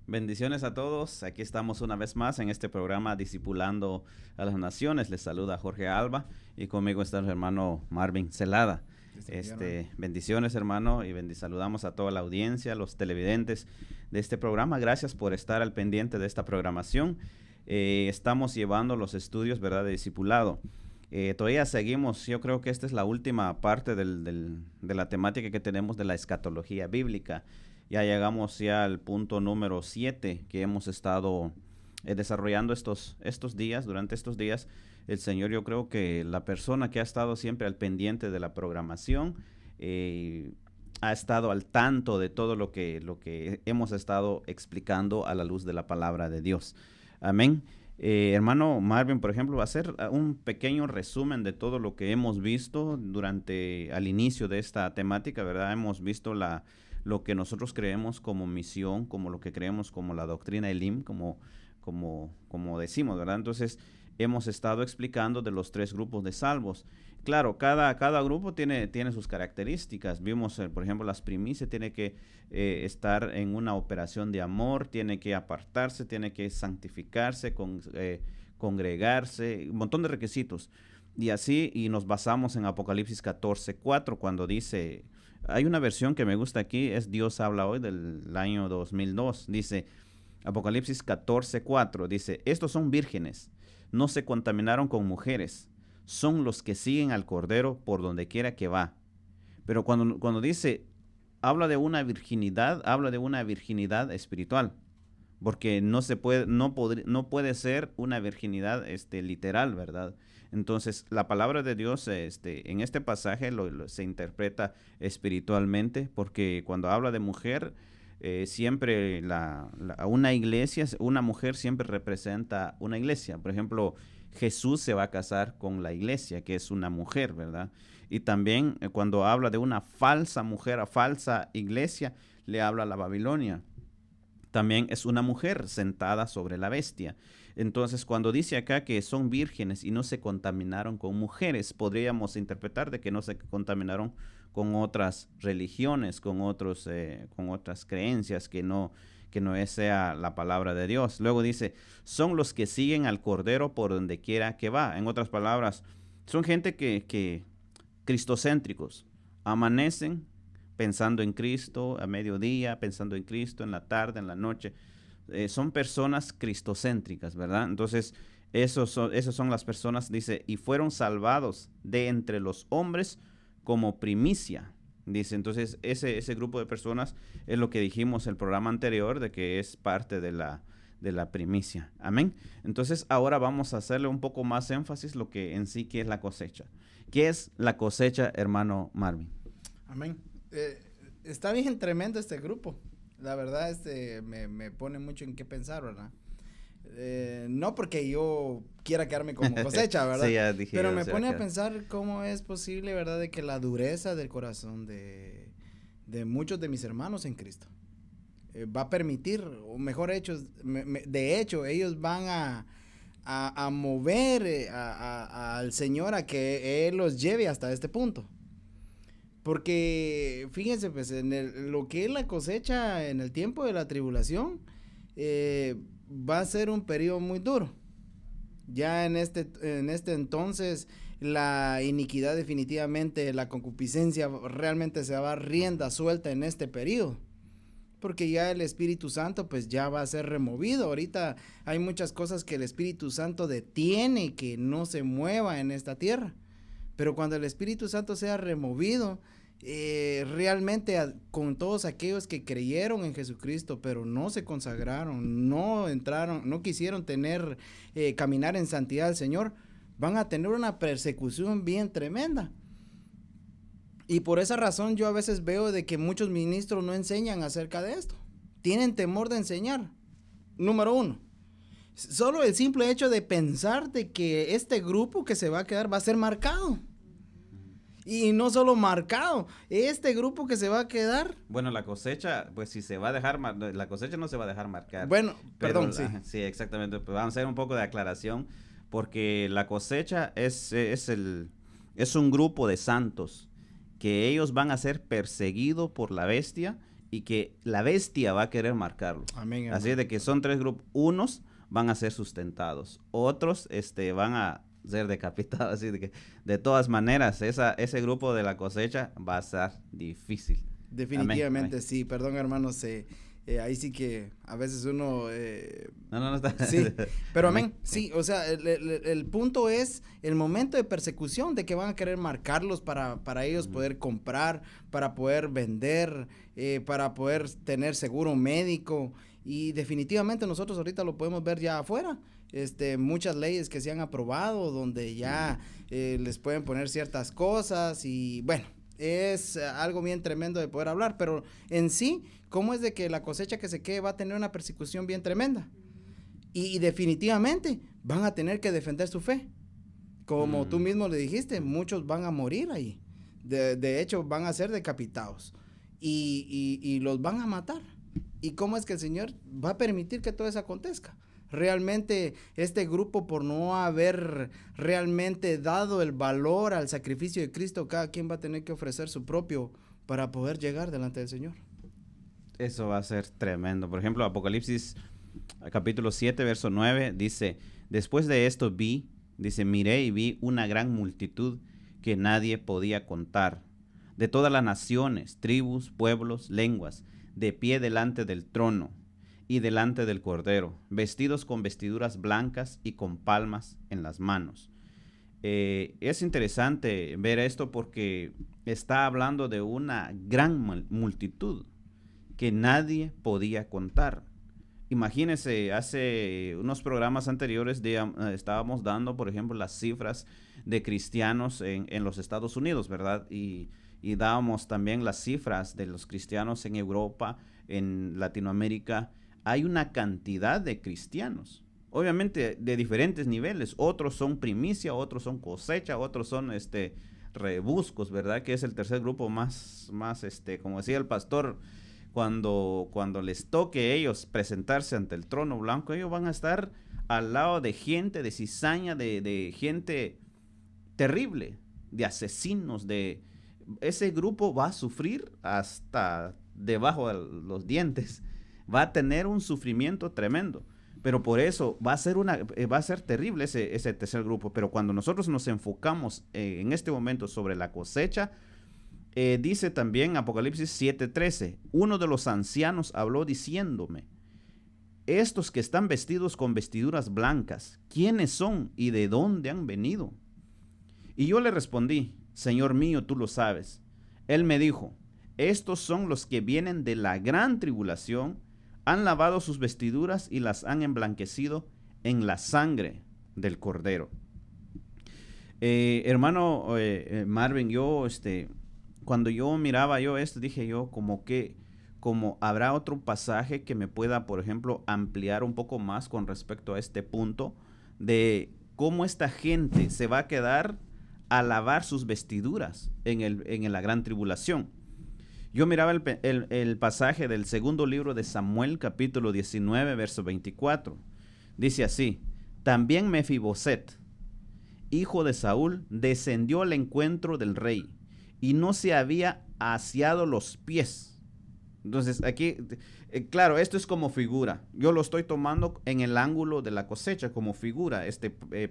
Bendiciones a todos. Aquí estamos una vez más en este programa Discipulando a las Naciones. Les saluda Jorge Alba y conmigo está el hermano Marvin Celada. Bendiciones, hermano, y saludamos a toda la audiencia, los televidentes de este programa. Gracias por estar al pendiente de esta programación. Estamos llevando los estudios, ¿verdad?, de discipulado. Todavía seguimos. Yo creo que esta es la última parte de la temática que tenemos de la escatología bíblica. Ya llegamos ya al punto número 7 que hemos estado desarrollando estos días. Durante estos días, el Señor, yo creo que la persona que ha estado siempre al pendiente de la programación, ha estado al tanto de todo lo que hemos estado explicando a la luz de la palabra de Dios. Amén. Hermano Marvin, por ejemplo, va a hacer un pequeño resumen de todo lo que hemos visto al inicio de esta temática, ¿verdad? Hemos visto lo que nosotros creemos como misión, como lo que creemos como la doctrina Elim, como decimos, ¿verdad? Entonces, hemos estado explicando de los 3 grupos de salvos. Claro, cada grupo tiene sus características. Vimos, por ejemplo, las primicias, tiene que estar en una operación de amor, tiene que apartarse, tiene que santificarse, congregarse, un montón de requisitos. Y así, y nos basamos en Apocalipsis 14:4, cuando dice... Hay una versión que me gusta aquí, es Dios habla hoy, del año 2002. Dice, Apocalipsis 14:4, dice, estos son vírgenes, no se contaminaron con mujeres, son los que siguen al Cordero por donde quiera que va. Pero cuando dice, habla de una virginidad espiritual, porque no puede ser una virginidad literal, ¿verdad? Entonces, la palabra de Dios en este pasaje se interpreta espiritualmente, porque cuando habla de mujer, siempre una iglesia, una mujer siempre representa una iglesia. Por ejemplo, Jesús se va a casar con la iglesia, que es una mujer, ¿verdad? Y también cuando habla de una falsa mujer, a falsa iglesia, le habla a la Babilonia. También es una mujer sentada sobre la bestia. Entonces, cuando dice acá que son vírgenes y no se contaminaron con mujeres, podríamos interpretar de que no se contaminaron con otras religiones, con otras creencias, que no sea la palabra de Dios. Luego dice, son los que siguen al Cordero por donde quiera que va. En otras palabras, son gente que cristocéntricos, amanecen pensando en Cristo, a mediodía, pensando en Cristo, en la tarde, en la noche. Son personas cristocéntricas, ¿verdad? Entonces, esas son las personas, dice, y fueron salvados de entre los hombres como primicia. Dice, entonces, ese grupo de personas es lo que dijimos en el programa anterior, de que es parte de la primicia. Amén. Entonces, ahora vamos a hacerle un poco más énfasis lo que en sí que es la cosecha. ¿Qué es la cosecha, hermano Marvin? Amén. Está bien tremendo este grupo. La verdad, me pone mucho en qué pensar, ¿verdad? No porque yo quiera quedarme como cosecha, ¿verdad? Sí, ya dije, pero me pone a pensar cómo es posible, ¿verdad?, de que la dureza del corazón de muchos de mis hermanos en Cristo va a permitir, o mejor de hecho, ellos van a mover al Señor a que Él los lleve hasta este punto. Porque, fíjense, pues, lo que es la cosecha en el tiempo de la tribulación, va a ser un periodo muy duro. Ya en este entonces, la iniquidad definitivamente, la concupiscencia realmente se va a dar rienda suelta en este periodo. Porque ya el Espíritu Santo pues ya va a ser removido. Ahorita hay muchas cosas que el Espíritu Santo detiene que no se mueva en esta tierra. Pero cuando el Espíritu Santo sea removido, realmente con todos aquellos que creyeron en Jesucristo, pero no se consagraron, no entraron, no quisieron caminar en santidad al Señor, van a tener una persecución bien tremenda. Y por esa razón yo a veces veo de que muchos ministros no enseñan acerca de esto. Tienen temor de enseñar. Número 1. Solo el simple hecho de pensar de que este grupo que se va a quedar va a ser marcado. Y no solo marcado, este grupo que se va a quedar. Bueno, la cosecha, pues si se va a dejar, la cosecha no se va a dejar marcar. Bueno, pero, perdón, sí. Sí, exactamente. Pues vamos a hacer un poco de aclaración, porque la cosecha es un grupo de santos que ellos van a ser perseguidos por la bestia y que la bestia va a querer marcarlos. Amén, Así es de que son 3 grupos. Unos van a ser sustentados, otros van a ser decapitados. Así de que de todas maneras ese grupo de la cosecha va a ser difícil. Definitivamente. Amén. Sí, perdón hermanos, ahí sí que a veces uno... No está. Sí, pero amén. Sí, o sea, el punto es el momento de persecución, de que van a querer marcarlos para ellos poder comprar, para poder vender, para poder tener seguro médico, y definitivamente nosotros ahorita lo podemos ver ya afuera. Muchas leyes que se han aprobado donde ya les pueden poner ciertas cosas, y bueno, es algo bien tremendo de poder hablar, pero en sí, ¿cómo es de que la cosecha que se quede va a tener una persecución bien tremenda? Y definitivamente van a tener que defender su fe. Como tú mismo le dijiste, muchos van a morir ahí. De hecho, van a ser decapitados. Y los van a matar. ¿Y cómo es que el Señor va a permitir que todo eso acontezca? Realmente este grupo, por no haber realmente dado el valor al sacrificio de Cristo, cada quien va a tener que ofrecer su propio para poder llegar delante del Señor. Eso va a ser tremendo. Por ejemplo, Apocalipsis capítulo 7, verso 9, dice, después de esto miré y vi una gran multitud que nadie podía contar, de todas las naciones, tribus, pueblos, lenguas, de pie delante del trono y delante del Cordero, vestidos con vestiduras blancas y con palmas en las manos. Es interesante ver esto porque está hablando de una gran multitud que nadie podía contar. Imagínense, hace unos programas anteriores estábamos dando, por ejemplo, las cifras de cristianos en los Estados Unidos, ¿verdad? Y dábamos también las cifras de los cristianos en Europa, en Latinoamérica. Hay una cantidad de cristianos, obviamente de diferentes niveles. Otros son primicia, otros son cosecha, otros son rebuscos, ¿verdad? Que es el tercer grupo más como decía el pastor, cuando les toque a ellos presentarse ante el trono blanco, ellos van a estar al lado de gente, de cizaña, de gente terrible, de asesinos, ese grupo va a sufrir hasta debajo de los dientes, va a tener un sufrimiento tremendo, pero por eso va a ser terrible ese tercer grupo. Pero cuando nosotros nos enfocamos en este momento sobre la cosecha, dice también Apocalipsis 7:13, uno de los ancianos habló diciéndome, estos que están vestidos con vestiduras blancas, ¿quiénes son y de dónde han venido? Y yo le respondí, Señor mío, tú lo sabes. Él me dijo, estos son los que vienen de la gran tribulación, han lavado sus vestiduras y las han emblanquecido en la sangre del Cordero. Hermano Marvin, yo cuando yo miraba esto, dije yo como habrá otro pasaje que me pueda, por ejemplo, ampliar un poco más con respecto a este punto de cómo esta gente se va a quedar a lavar sus vestiduras en la gran tribulación. Yo miraba el pasaje del segundo libro de Samuel, capítulo 19, verso 24. Dice así, también Mefiboset, hijo de Saúl, descendió al encuentro del rey y no se había aseado los pies. Entonces aquí, claro, esto es como figura. Yo lo estoy tomando en el ángulo de la cosecha como figura,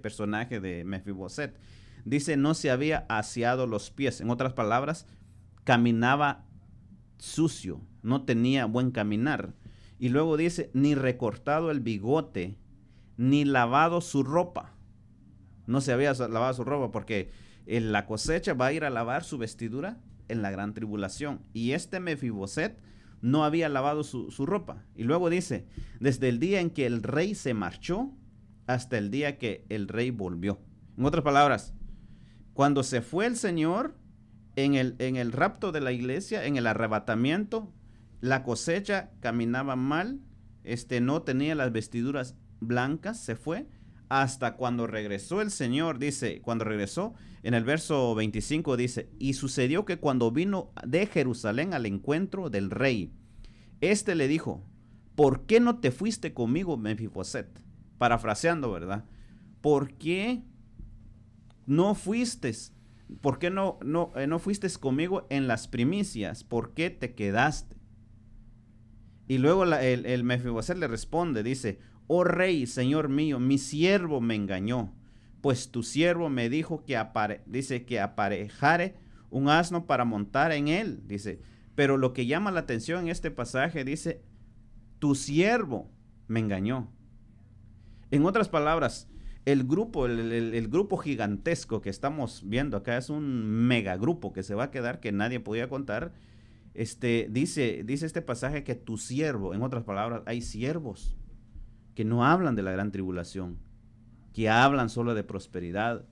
personaje de Mefiboset. Dice, no se había aseado los pies. En otras palabras, caminaba sucio, no tenía buen caminar. Y luego dice, ni recortado el bigote, ni lavado su ropa. No se había lavado su ropa porque en la cosecha va a ir a lavar su vestidura en la gran tribulación. Y Mefiboset no había lavado su ropa. Y luego dice, desde el día en que el rey se marchó hasta el día que el rey volvió. En otras palabras, cuando se fue el Señor en el rapto de la iglesia, en el arrebatamiento, la cosecha caminaba mal, no tenía las vestiduras blancas, se fue, hasta cuando regresó el Señor, dice, cuando regresó, en el verso 25 dice, y sucedió que cuando vino de Jerusalén al encuentro del rey, le dijo, ¿por qué no te fuiste conmigo, Mefiboset? Parafraseando, ¿verdad? ¿Por qué no fuiste? ¿Por qué no fuiste conmigo en las primicias? ¿Por qué te quedaste? Y luego el Mefiboset le responde, dice, oh rey, señor mío, mi siervo me engañó, pues tu siervo me dijo que dice que aparejare un asno para montar en él, dice. Pero lo que llama la atención en este pasaje dice, tu siervo me engañó. En otras palabras, el grupo gigantesco que estamos viendo acá es un megagrupo que se va a quedar, que nadie podía contar. Dice este pasaje que tu siervo, en otras palabras, hay siervos que no hablan de la gran tribulación, que hablan solo de prosperidad,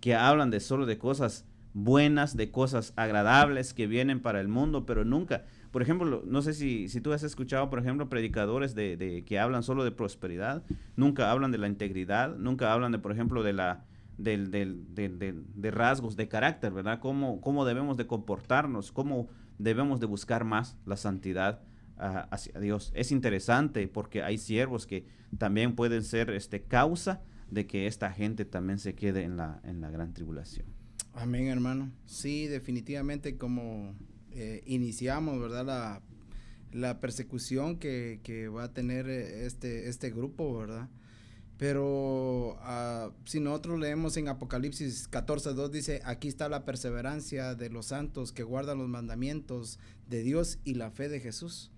que hablan solo de cosas buenas, de cosas agradables que vienen para el mundo, pero nunca, por ejemplo, no sé si tú has escuchado, por ejemplo, predicadores que hablan solo de prosperidad, nunca hablan de la integridad, nunca hablan de, por ejemplo, de rasgos de carácter, ¿verdad? Cómo debemos de comportarnos, cómo debemos de buscar más la santidad hacia Dios. Es interesante porque hay siervos que también pueden ser causa de que esta gente también se quede en la gran tribulación. Amén, hermano. Sí, definitivamente como iniciamos, ¿verdad? La persecución que va a tener este grupo, ¿verdad? Pero si nosotros leemos en Apocalipsis 14:2, dice, aquí está la perseverancia de los santos que guardan los mandamientos de Dios y la fe de Jesús.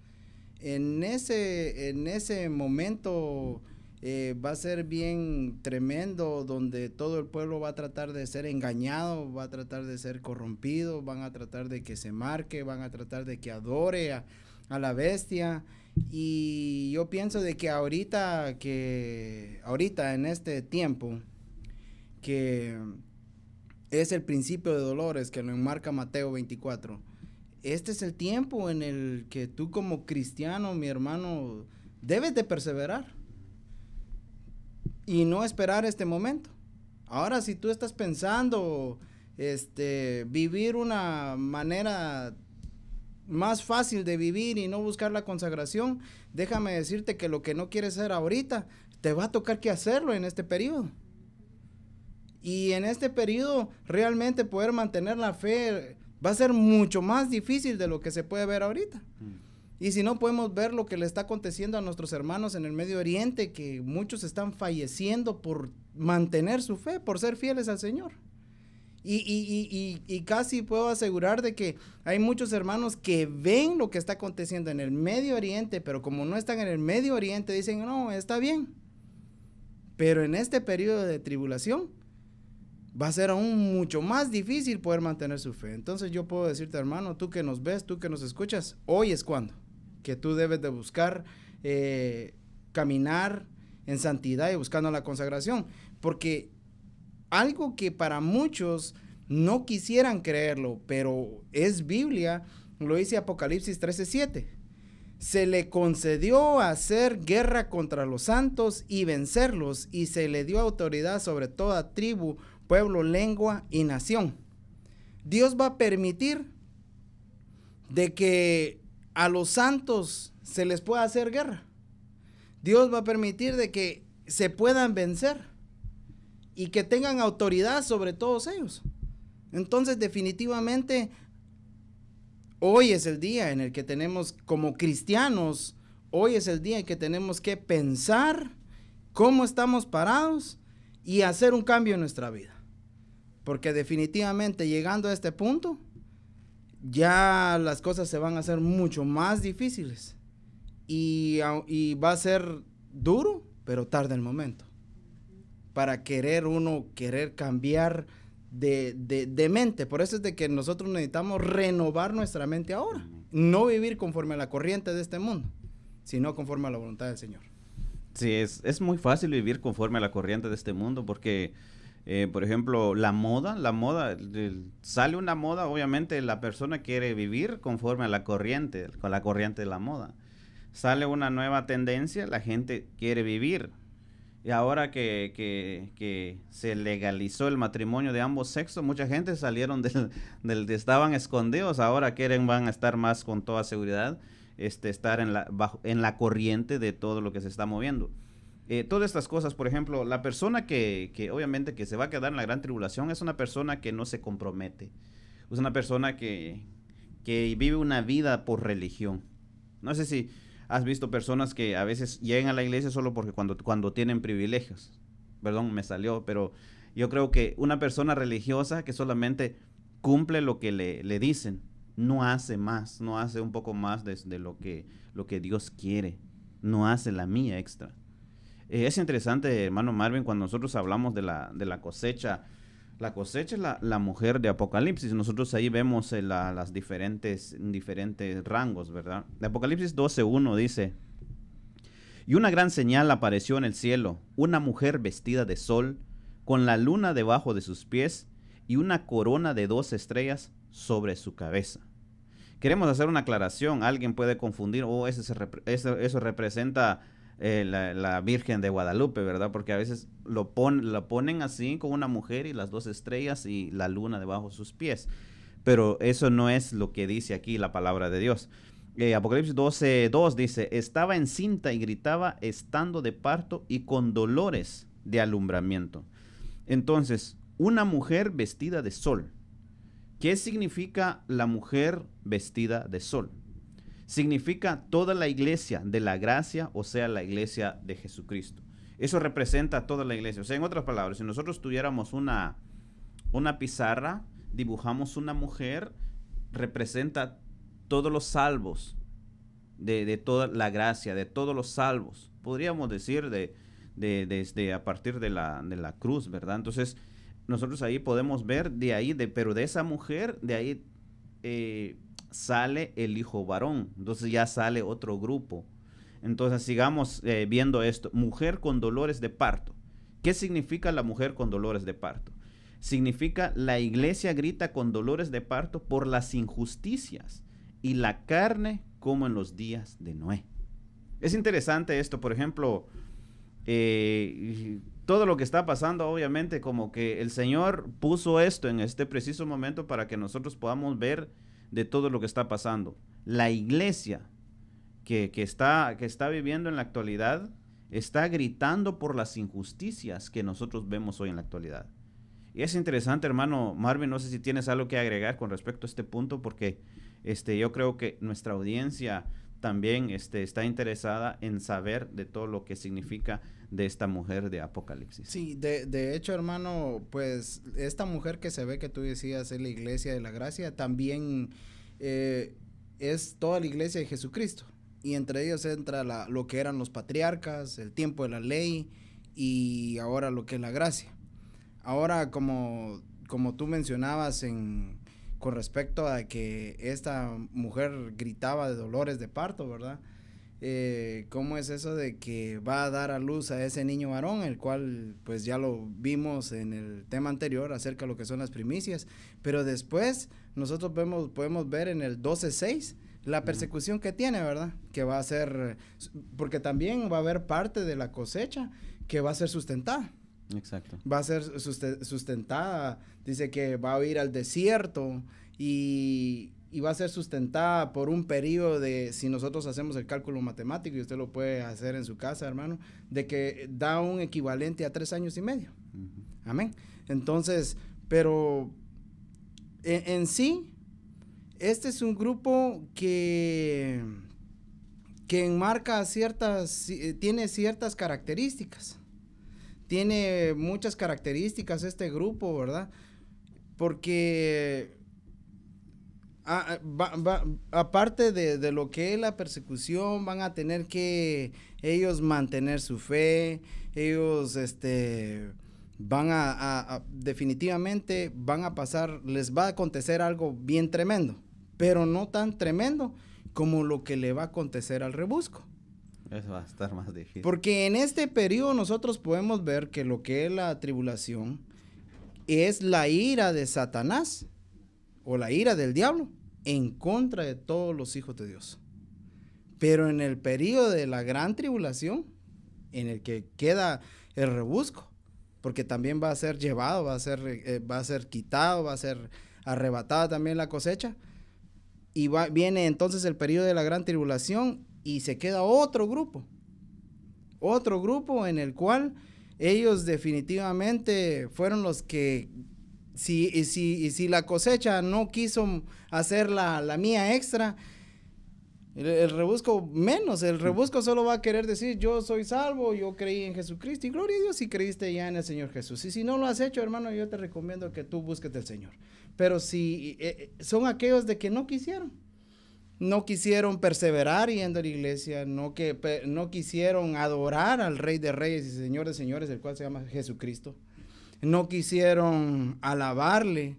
En ese momento va a ser bien tremendo, donde todo el pueblo va a tratar de ser engañado, va a tratar de ser corrompido, van a tratar de que se marque, van a tratar de que adore a la bestia. Y yo pienso de que ahorita en este tiempo, que es el principio de dolores, que lo enmarca Mateo 24, este es el tiempo en el que tú como cristiano, mi hermano, debes de perseverar y no esperar este momento. Ahora, si tú estás pensando vivir una manera más fácil de vivir y no buscar la consagración, déjame decirte que lo que no quieres hacer ahorita, te va a tocar que hacerlo en este periodo. Y en este periodo realmente poder mantener la fe va a ser mucho más difícil de lo que se puede ver ahorita. Y si no, podemos ver lo que le está aconteciendo a nuestros hermanos en el Medio Oriente, que muchos están falleciendo por mantener su fe, por ser fieles al Señor. Y casi puedo asegurar de que hay muchos hermanos que ven lo que está aconteciendo en el Medio Oriente, pero como no están en el Medio Oriente, dicen, no, está bien. Pero en este periodo de tribulación va a ser aún mucho más difícil poder mantener su fe. Entonces yo puedo decirte, hermano, tú que nos ves, tú que nos escuchas, hoy es cuando que tú debes de buscar caminar en santidad y buscando la consagración, porque algo que para muchos no quisieran creerlo, pero es Biblia, lo dice Apocalipsis 13:7. Se le concedió hacer guerra contra los santos y vencerlos, y se le dio autoridad sobre toda tribu, pueblo, lengua y nación. Dios va a permitir de que a los santos se les pueda hacer guerra. Dios va a permitir de que se puedan vencer y que tengan autoridad sobre todos ellos. Entonces, definitivamente, hoy es el día en el que tenemos, como cristianos, hoy es el día en que tenemos que pensar cómo estamos parados y hacer un cambio en nuestra vida. Porque definitivamente, llegando a este punto, ya las cosas se van a hacer mucho más difíciles. Y va a ser duro, pero tarde el momento. Para querer cambiar de mente. Por eso es de que nosotros necesitamos renovar nuestra mente ahora. No vivir conforme a la corriente de este mundo, sino conforme a la voluntad del Señor. Sí, es muy fácil vivir conforme a la corriente de este mundo porque, por ejemplo, la moda, sale una moda, obviamente la persona quiere vivir conforme a la corriente, con la corriente de la moda. Sale una nueva tendencia, la gente quiere vivir. Y ahora que se legalizó el matrimonio de ambos sexos, mucha gente salieron estaban escondidos, ahora van a estar más con toda seguridad, estar en la corriente de todo lo que se está moviendo. Todas estas cosas, por ejemplo, la persona que obviamente que se va a quedar en la gran tribulación es una persona que no se compromete, es una persona que vive una vida por religión. No sé si has visto personas que a veces llegan a la iglesia solo porque cuando tienen privilegios. Perdón, me salió, pero yo creo que una persona religiosa que solamente cumple lo que le dicen, no hace más, no hace un poco más de lo que Dios quiere, no hace la mía extra. Es interesante, hermano Marvin, cuando nosotros hablamos de la cosecha. La cosecha es la mujer de Apocalipsis. Nosotros ahí vemos las diferentes rangos, ¿verdad? De Apocalipsis 12:1 dice: y una gran señal apareció en el cielo, una mujer vestida de sol, con la luna debajo de sus pies y una corona de 12 estrellas sobre su cabeza. Queremos hacer una aclaración. Alguien puede confundir, eso representa la Virgen de Guadalupe, ¿verdad? Porque a veces la ponen así con una mujer y las 2 estrellas y la luna debajo de sus pies. Pero eso no es lo que dice aquí la palabra de Dios. Apocalipsis 12:2 dice: estaba encinta y gritaba estando de parto y con dolores de alumbramiento. Entonces, una mujer vestida de sol. ¿Qué significa la mujer vestida de sol? Significa toda la iglesia de la gracia, o sea, la iglesia de Jesucristo. Eso representa a toda la iglesia. O sea, en otras palabras, si nosotros tuviéramos una pizarra, dibujamos una mujer, representa todos los salvos, de toda la gracia, de todos los salvos. Podríamos decir desde a partir de la cruz, ¿verdad? Entonces, nosotros ahí podemos ver pero de esa mujer, de ahí sale el hijo varón. Entonces ya sale otro grupo. Entonces sigamos viendo esto. Mujer con dolores de parto. ¿Qué significa la mujer con dolores de parto? Significa la iglesia grita con dolores de parto por las injusticias y la carne como en los días de Noé. Es interesante esto. Por ejemplo, todo lo que está pasando, obviamente, como que el Señor puso esto en este preciso momento para que nosotros podamos ver de todo lo que está pasando. La iglesia que está viviendo en la actualidad está gritando por las injusticias que nosotros vemos hoy en la actualidad. Y es interesante, hermano Marvin, no sé si tienes algo que agregar con respecto a este punto, porque yo creo que nuestra audiencia también está interesada en saber de todo lo que significa de esta mujer de Apocalipsis. Sí, de hecho, hermano, pues esta mujer que se ve que tú decías es la iglesia de la gracia, también es toda la iglesia de Jesucristo. Y entre ellos entra lo que eran los patriarcas, el tiempo de la ley y ahora lo que es la gracia. Ahora, como tú mencionabas con respecto a que esta mujer gritaba de dolores de parto, ¿verdad? ¿Cómo es eso de que va a dar a luz a ese niño varón, el cual pues ya lo vimos en el tema anterior acerca de lo que son las primicias, pero después nosotros podemos ver en el 12:6 la persecución que tiene, ¿verdad? Que va a ser, porque también va a haber parte de la cosecha que va a ser sustentada. Exacto. Va a ser sustentada, dice que va a ir al desierto y va a ser sustentada por un periodo de, si nosotros hacemos el cálculo matemático, y usted lo puede hacer en su casa, hermano, de que da un equivalente a 3 años y medio. Uh-huh. Amén. Entonces, pero en sí, este es un grupo que enmarca tiene ciertas características. Tiene muchas características este grupo, ¿verdad? Porque aparte de lo que es la persecución, van a tener que ellos mantener su fe, ellos van definitivamente van a pasar, les va a acontecer algo bien tremendo, pero no tan tremendo como lo que le va a acontecer al rebusco. Eso va a estar más difícil. Porque en este periodo nosotros podemos ver que lo que es la tribulación es la ira de Satanás o la ira del diablo en contra de todos los hijos de Dios. Pero en el periodo de la gran tribulación, en el que queda el rebusco, porque también va a ser llevado, va a ser quitado, va a ser arrebatada también la cosecha, y viene entonces el periodo de la gran tribulación y se queda otro grupo en el cual ellos definitivamente fueron los que, si la cosecha no quiso hacer la mía extra, El rebusco menos, el rebusco solo va a querer decir, yo soy salvo, yo creí en Jesucristo, y gloria a Dios si creíste ya en el Señor Jesús. Y si no lo has hecho, hermano, yo te recomiendo que tú busques del Señor. Pero si son aquellos de que no quisieron perseverar yendo a la iglesia, no quisieron adorar al Rey de Reyes y Señor de Señores, el cual se llama Jesucristo, no quisieron alabarle,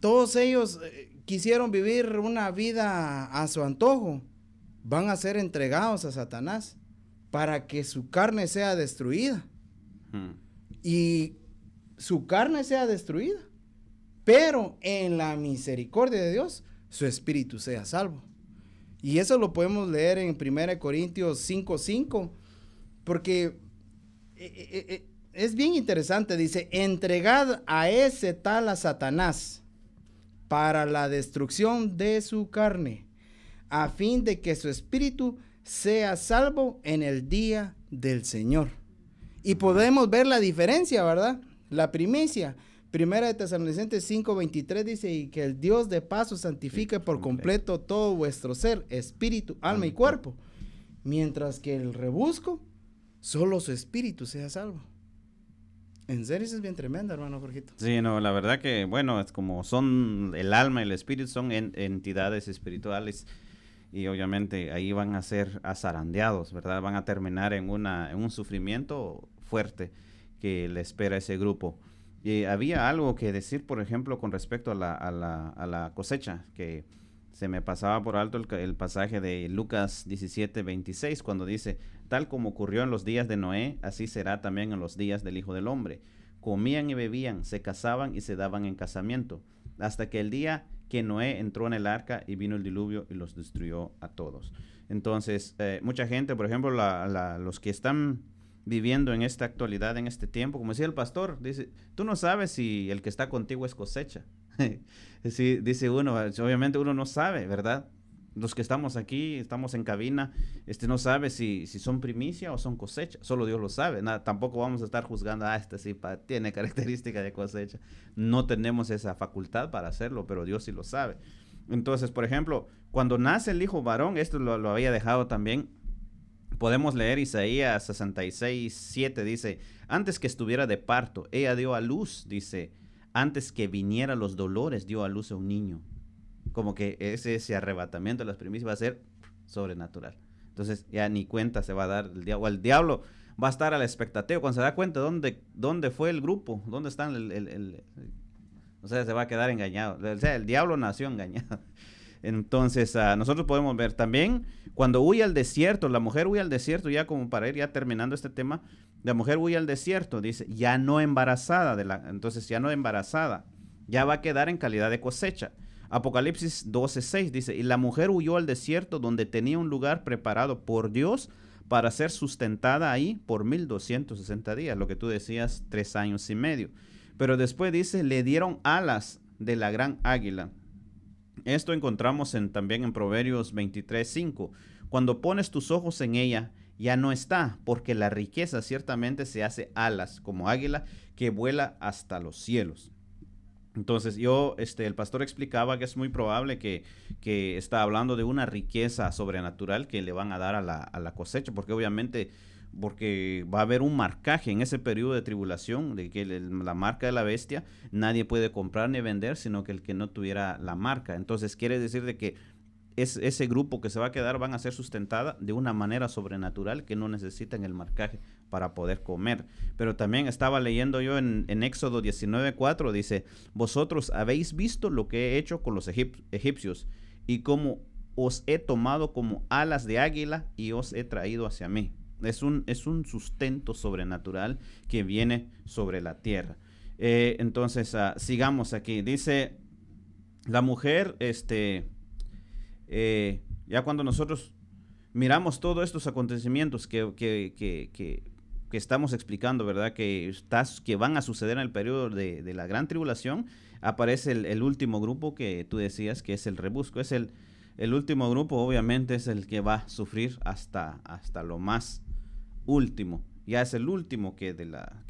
todos ellos quisieron vivir una vida a su antojo, van a ser entregados a Satanás para que su carne sea destruida. Y su carne sea destruida, pero en la misericordia de Dios, su espíritu sea salvo. Y eso lo podemos leer en 1 Corintios 5:5, porque es bien interesante. Dice, entregad a ese tal a Satanás para la destrucción de su carne, a fin de que su espíritu sea salvo en el día del Señor. Y podemos ver la diferencia, ¿verdad? La primicia. Primera de Tesalonicenses 5:23 dice, y que el Dios de paz os santifique por completo todo vuestro ser, espíritu, alma y cuerpo. Mientras que el rebusco, solo su espíritu sea salvo. En serio, eso es bien tremendo, hermano Jorgito. Sí, no, la verdad que, bueno, es como son el alma y el espíritu, son entidades espirituales, y obviamente ahí van a ser zarandeados, ¿verdad? Van a terminar en un sufrimiento fuerte que le espera a ese grupo. Y había algo que decir, por ejemplo, con respecto a la cosecha, que se me pasaba por alto el pasaje de Lucas 17:26, cuando dice, tal como ocurrió en los días de Noé, así será también en los días del Hijo del Hombre. Comían y bebían, se casaban y se daban en casamiento, hasta que el día que Noé entró en el arca y vino el diluvio y los destruyó a todos. Entonces, mucha gente, por ejemplo, los que están viviendo en esta actualidad, en este tiempo, como decía el pastor, dice, tú no sabes si el que está contigo es cosecha. Sí, dice uno, obviamente uno no sabe, ¿verdad? Los que estamos aquí, estamos en cabina, no sabe si son primicia o son cosecha, solo Dios lo sabe. Nada, tampoco vamos a estar juzgando, sí tiene característica de cosecha. No tenemos esa facultad para hacerlo, pero Dios sí lo sabe. Entonces, por ejemplo, cuando nace el hijo varón, esto lo había dejado también, podemos leer Isaías 66:7, dice, antes que estuviera de parto, ella dio a luz, dice, antes que viniera los dolores, dio a luz a un niño. Como que ese arrebatamiento de las primicias va a ser sobrenatural. Entonces ya ni cuenta se va a dar el diablo. El diablo va a estar a la expectativa. Cuando se da cuenta dónde fue el grupo, dónde están o sea, se va a quedar engañado. O sea, el diablo nació engañado. Entonces, nosotros podemos ver también cuando huye al desierto, la mujer huye al desierto, ya como para ir ya terminando este tema, la mujer huye al desierto, dice, ya no embarazada, entonces ya no embarazada, ya va a quedar en calidad de cosecha. Apocalipsis 12:6 dice, y la mujer huyó al desierto donde tenía un lugar preparado por Dios para ser sustentada ahí por 1260 días, lo que tú decías, 3 años y medio. Pero después dice, le dieron alas de la gran águila. Esto encontramos también en Proverbios 23:5. Cuando pones tus ojos en ella, ya no está, porque la riqueza ciertamente se hace alas, como águila que vuela hasta los cielos. Entonces el pastor explicaba que es muy probable que está hablando de una riqueza sobrenatural que le van a dar a la cosecha, porque obviamente va a haber un marcaje en ese periodo de tribulación, de que la marca de la bestia, nadie puede comprar ni vender, sino que el que no tuviera la marca. Entonces quiere decir de que ese grupo que se va a quedar van a ser sustentada de una manera sobrenatural que no necesitan el marcaje para poder comer. Pero también estaba leyendo yo en Éxodo 19:4, dice, vosotros habéis visto lo que he hecho con los egipcios y cómo os he tomado como alas de águila y os he traído hacia mí. Es un sustento sobrenatural que viene sobre la tierra. Entonces, sigamos aquí. Dice, la mujer, ya cuando nosotros miramos todos estos acontecimientos que estamos explicando, ¿verdad? Que van a suceder en el periodo de la gran tribulación, aparece el último grupo que tú decías que es el rebusco. Es el último grupo, obviamente, es el que va a sufrir hasta lo más último. Ya es el último que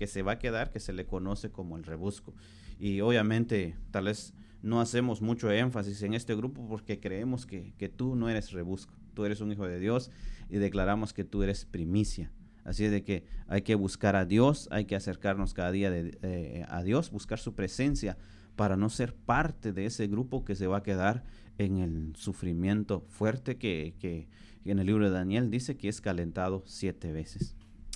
se va a quedar, que se le conoce como el rebusco. Y obviamente, tal vez no hacemos mucho énfasis en este grupo porque creemos que tú no eres rebusco. tú eres un hijo de Dios y declaramos que tú eres primicia. Así de que hay que buscar a Dios, hay que acercarnos cada día a Dios, buscar su presencia para no ser parte de ese grupo que se va a quedar en el sufrimiento fuerte que en el libro de Daniel dice que es calentado 7 veces.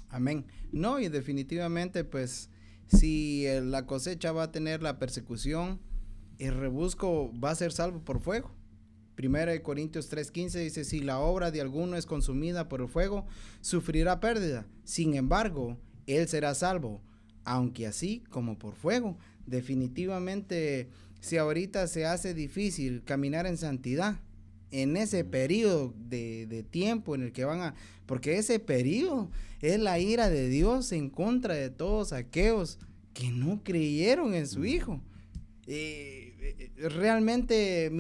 Amén. No, y definitivamente, pues, si la cosecha va a tener la persecución, el rebusco va a ser salvo por fuego. 1 Corintios 3:15 dice, si la obra de alguno es consumida por el fuego, sufrirá pérdida. Sin embargo, él será salvo, aunque así como por fuego. Definitivamente, si ahorita se hace difícil caminar en santidad, en ese periodo de tiempo en el que van a... Porque ese periodo es la ira de Dios en contra de todos aquellos que no creyeron en su Hijo. Realmente,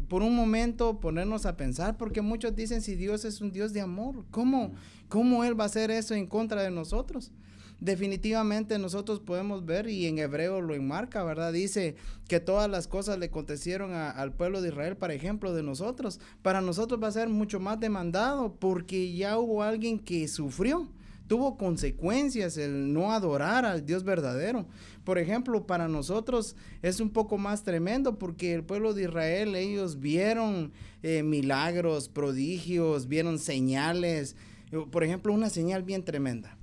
por un momento ponernos a pensar, porque muchos dicen, si Dios es un Dios de amor, ¿cómo Él va a hacer eso en contra de nosotros? Definitivamente nosotros podemos ver, y en hebreo lo enmarca, ¿verdad? Dice que todas las cosas le acontecieron al pueblo de Israel, para ejemplo de nosotros. Para nosotros va a ser mucho más demandado, porque ya hubo alguien que sufrió, tuvo consecuencias el no adorar al Dios verdadero. Por ejemplo, para nosotros es un poco más tremendo, porque el pueblo de Israel, ellos vieron milagros, prodigios, vieron señales. Por ejemplo, una señal bien tremenda.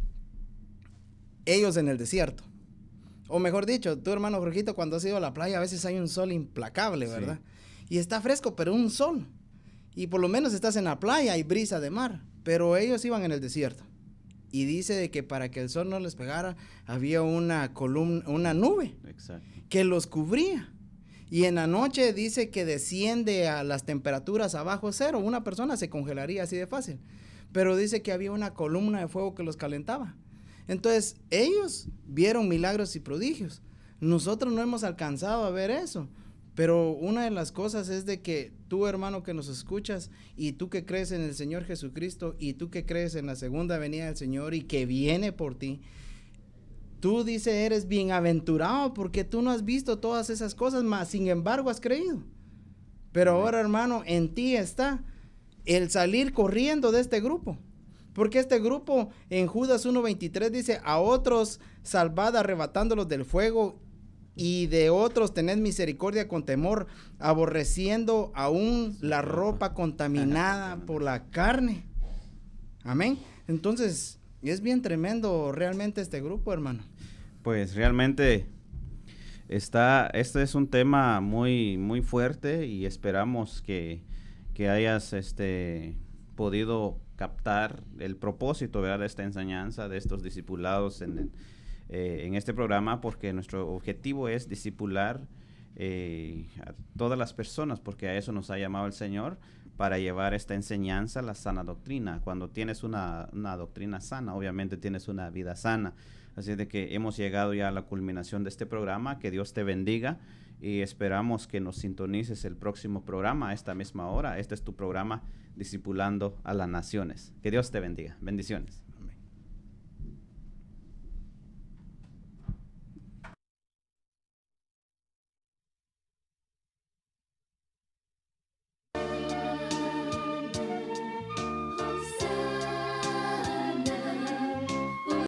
Ellos en el desierto, o mejor dicho, tu hermano Jorgito, cuando has ido a la playa, a veces hay un sol implacable, ¿verdad? Sí. Y está fresco, pero un sol, y por lo menos estás en la playa, hay brisa de mar, pero ellos iban en el desierto, y dice de que para que el sol no les pegara, había una columna, una nube. Exacto. Que los cubría, y en la noche dice que desciende a las temperaturas abajo cero, una persona se congelaría así de fácil, pero dice que había una columna de fuego que los calentaba. Entonces, ellos vieron milagros y prodigios. Nosotros no hemos alcanzado a ver eso. Pero una de las cosas es de que tú, hermano, que nos escuchas, y tú que crees en el Señor Jesucristo, y tú que crees en la segunda venida del Señor y que viene por ti, tú dices, eres bienaventurado porque tú no has visto todas esas cosas, mas sin embargo has creído. Pero ahora, hermano, en ti está el salir corriendo de este grupo. Porque este grupo en Judas 1:23 dice, a otros salvad arrebatándolos del fuego, y de otros tened misericordia con temor, aborreciendo aún la ropa contaminada por la carne. Amén. Entonces, es bien tremendo realmente este grupo, hermano. Pues realmente este es un tema muy, muy fuerte, y esperamos que hayas podido captar el propósito, ¿verdad?, de esta enseñanza, de estos discipulados en este programa, porque nuestro objetivo es discipular a todas las personas, porque a eso nos ha llamado el Señor, para llevar esta enseñanza, la sana doctrina. Cuando tienes una doctrina sana, obviamente tienes una vida sana. Así de que hemos llegado ya a la culminación de este programa. Que Dios te bendiga, y esperamos que nos sintonices el próximo programa a esta misma hora. Este es tu programa, Discipulando a las Naciones. Que Dios te bendiga. Bendiciones.